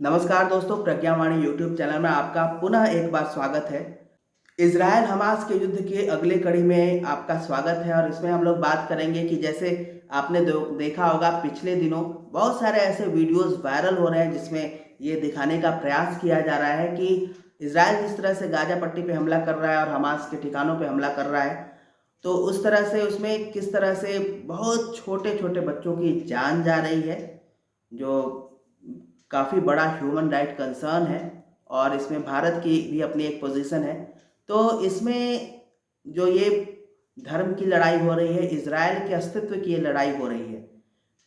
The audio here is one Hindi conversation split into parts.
नमस्कार दोस्तों, प्रज्ञावाणी यूट्यूब चैनल में आपका पुनः एक बार स्वागत है। इज़राइल हमास के युद्ध के अगले कड़ी में आपका स्वागत है और इसमें हम लोग बात करेंगे कि जैसे आपने देखा होगा पिछले दिनों बहुत सारे ऐसे वीडियोस वायरल हो रहे हैं जिसमें ये दिखाने का प्रयास किया जा रहा है कि इज़राइल जिस तरह से गाज़ा पट्टी पे हमला कर रहा है और हमास के ठिकानों पे हमला कर रहा है, तो उस तरह से उसमें किस तरह से बहुत छोटे-छोटे बच्चों की जान जा रही है, जो काफ़ी बड़ा ह्यूमन राइट कंसर्न है और इसमें भारत की भी अपनी एक पोजीशन है। तो इसमें जो ये धर्म की लड़ाई हो रही है, इज़राइल के अस्तित्व की ये लड़ाई हो रही है,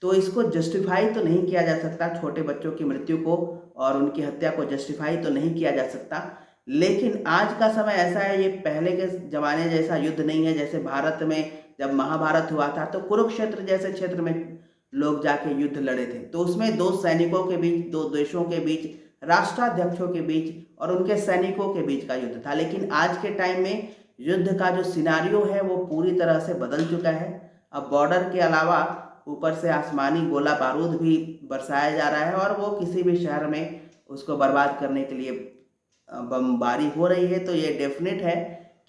तो इसको जस्टिफ़ाई तो नहीं किया जा सकता, छोटे बच्चों की मृत्यु को और उनकी हत्या को जस्टिफ़ाई तो नहीं किया जा सकता। लेकिन आज का समय ऐसा है, ये पहले के ज़माने जैसा युद्ध नहीं है। जैसे भारत में जब महाभारत हुआ था तो कुरुक्षेत्र जैसे क्षेत्र में लोग जाके युद्ध लड़े थे, तो उसमें 2 सैनिकों के बीच, 2 देशों के बीच, राष्ट्राध्यक्षों के बीच और उनके सैनिकों के बीच का युद्ध था। लेकिन आज के टाइम में युद्ध का जो सिनेरियो है वो पूरी तरह से बदल चुका है। अब बॉर्डर के अलावा ऊपर से आसमानी गोला बारूद भी बरसाया जा रहा है और वो किसी भी शहर में उसको बर्बाद करने के लिए बमबारी हो रही है। तो ये डेफिनेट है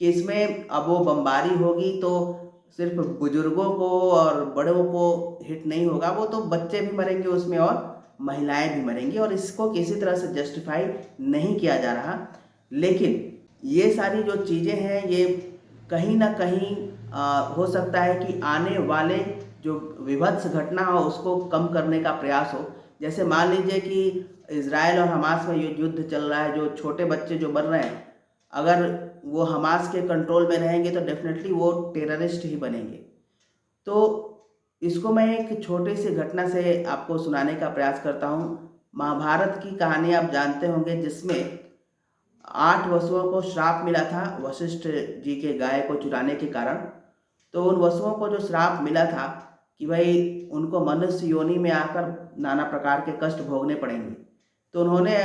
कि इसमें अब वो बमबारी होगी तो सिर्फ बुजुर्गों को और बड़ों को हिट नहीं होगा, वो तो बच्चे भी मरेंगे उसमें और महिलाएं भी मरेंगी और इसको किसी तरह से जस्टिफाई नहीं किया जा रहा। लेकिन ये सारी जो चीज़ें हैं ये कहीं ना कहीं हो सकता है कि आने वाले जो विभत्स घटना हो उसको कम करने का प्रयास हो। जैसे मान लीजिए कि इज़राइल और हमास में ये युद्ध चल रहा है, जो छोटे बच्चे जो मर रहे हैं, अगर वो हमास के कंट्रोल में रहेंगे तो डेफिनेटली वो टेररिस्ट ही बनेंगे। तो इसको मैं एक छोटी सी घटना से आपको सुनाने का प्रयास करता हूँ। महाभारत की कहानी आप जानते होंगे जिसमें 8 वसुओं को श्राप मिला था वशिष्ठ जी के गाय को चुराने के कारण। तो उन वसुओं को जो श्राप मिला था कि भाई उनको मनुष्य योनि में आकर नाना प्रकार के कष्ट भोगने पड़ेंगे, तो उन्होंने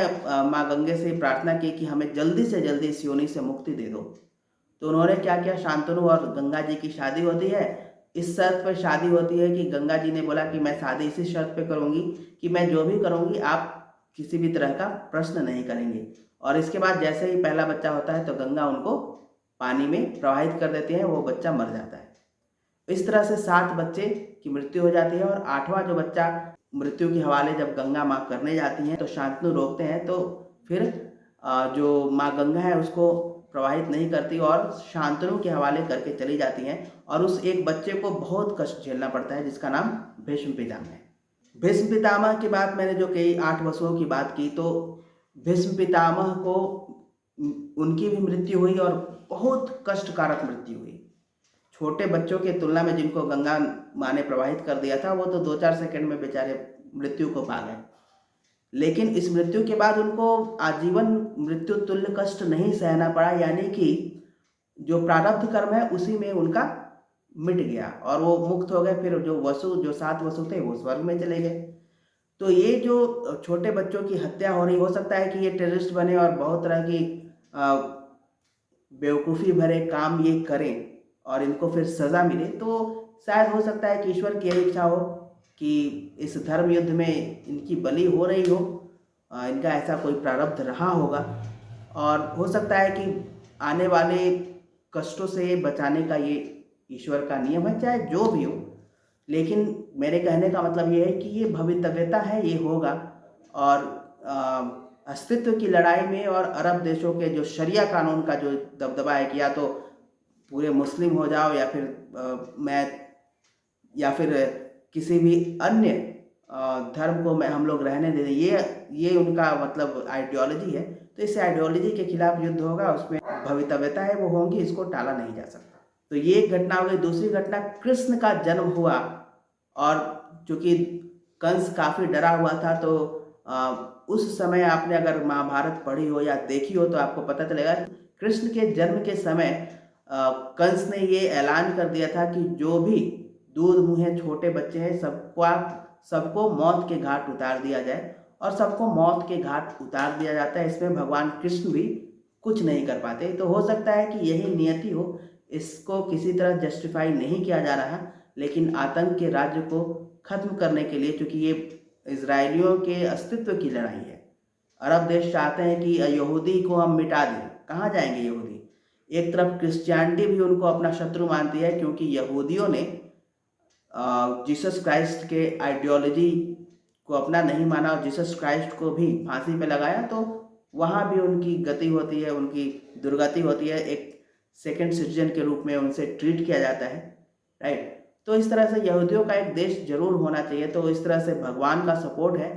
माँ गंगे से प्रार्थना की कि हमें जल्दी से जल्दी इस योनि से मुक्ति दे दो। तो उन्होंने क्या किया, शांतनु और गंगा जी की शादी होती है। इस शर्त पर शादी होती है कि गंगा जी ने बोला कि मैं शादी इसी शर्त पे करूँगी कि मैं जो भी करूँगी आप किसी भी तरह का प्रश्न नहीं करेंगे। और इसके बाद जैसे ही पहला बच्चा होता है तो गंगा उनको पानी में प्रवाहित कर देती है, वो बच्चा मर जाता है। इस तरह से 7 बच्चे की मृत्यु हो जाती है और 8वां जो बच्चा मृत्यु के हवाले जब गंगा माँ करने जाती हैं तो शांतनु रोकते हैं, तो फिर जो माँ गंगा है उसको प्रवाहित नहीं करती और शांतनु के हवाले करके चली जाती हैं और उस एक बच्चे को बहुत कष्ट झेलना पड़ता है जिसका नाम भीष्म पितामह है। भीष्म पितामह की बात मैंने जो कही, 8 वसुओं की बात की, तो भीष्म पितामह को उनकी भी मृत्यु हुई और बहुत कष्टकारक मृत्यु हुई। छोटे बच्चों की तुलना में जिनको गंगा माँ ने प्रवाहित कर दिया था वो तो 2-4 सेकंड में बेचारे मृत्यु को पा गए। लेकिन इस मृत्यु के बाद उनको आजीवन मृत्यु तुल्य कष्ट नहीं सहना पड़ा, यानी कि जो प्रारब्ध कर्म है उसी में उनका मिट गया और वो मुक्त हो गए। फिर जो 7 वसु थे वो स्वर्ग में चले गए। तो ये जो छोटे बच्चों की हत्या हो रही, हो सकता है कि ये टेररिस्ट बने और बहुत तरह की बेवकूफ़ी भरे काम ये करें और इनको फिर सज़ा मिले। तो शायद हो सकता है कि ईश्वर की यही इच्छा हो कि इस धर्म युद्ध में इनकी बलि हो रही हो, इनका ऐसा कोई प्रारब्ध रहा होगा और हो सकता है कि आने वाले कष्टों से बचाने का ये ईश्वर का नियम है, चाहे जो भी हो। लेकिन मेरे कहने का मतलब ये है कि ये भवितव्यता है, ये होगा। और अस्तित्व की लड़ाई में और अरब देशों के जो शरिया कानून का जो दबदबा है कि या तो पूरे मुस्लिम हो जाओ या फिर मैं या फिर किसी भी अन्य धर्म को मैं हम लोग रहने दे दें, ये उनका मतलब आइडियोलॉजी है। तो इस आइडियोलॉजी के खिलाफ युद्ध होगा, उसमें भवितव्यता है वो होंगी, इसको टाला नहीं जा सकता। तो ये एक घटना हो गई। दूसरी घटना, कृष्ण का जन्म हुआ और चूँकि कंस काफ़ी डरा हुआ था, तो उस समय आपने अगर महाभारत पढ़ी हो या देखी हो तो आपको पता चलेगा कृष्ण के जन्म के समय कंस ने ये ऐलान कर दिया था कि जो भी दूध मुँहे छोटे बच्चे हैं सबको मौत के घाट उतार दिया जाए, और सबको मौत के घाट उतार दिया जाता है। इसमें भगवान कृष्ण भी कुछ नहीं कर पाते। तो हो सकता है कि यही नियति हो, इसको किसी तरह जस्टिफाई नहीं किया जा रहा, लेकिन आतंक के राज्य को ख़त्म करने के लिए, क्योंकि ये इजरायलियों के अस्तित्व की लड़ाई है, अरब देश चाहते हैं कि यहूदी को हम मिटा दें। कहाँ जाएंगे यहूदी? एक तरफ क्रिश्चियनिटी भी उनको अपना शत्रु मानती है, क्योंकि यहूदियों ने जीसस क्राइस्ट के आइडियोलॉजी को अपना नहीं माना और जीसस क्राइस्ट को भी फांसी पे लगाया, तो वहाँ भी उनकी गति होती है, उनकी दुर्गति होती है। एक सेकंड सिटीजन के रूप में उनसे ट्रीट किया जाता है, राइट। तो इस तरह से यहूदियों का एक देश जरूर होना चाहिए। तो इस तरह से भगवान का सपोर्ट है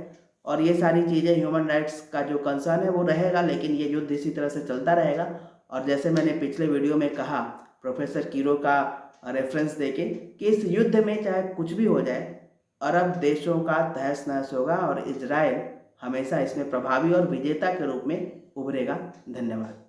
और ये सारी चीज़ें, ह्यूमन राइट्स का जो कंसर्न है वो रहेगा, लेकिन ये युद्ध इसी तरह से चलता रहेगा। और जैसे मैंने पिछले वीडियो में कहा प्रोफेसर कीरो का रेफरेंस देके, कि इस युद्ध में चाहे कुछ भी हो जाए, अरब देशों का तहस नहस होगा और इजराइल हमेशा इसमें प्रभावी और विजेता के रूप में उभरेगा। धन्यवाद।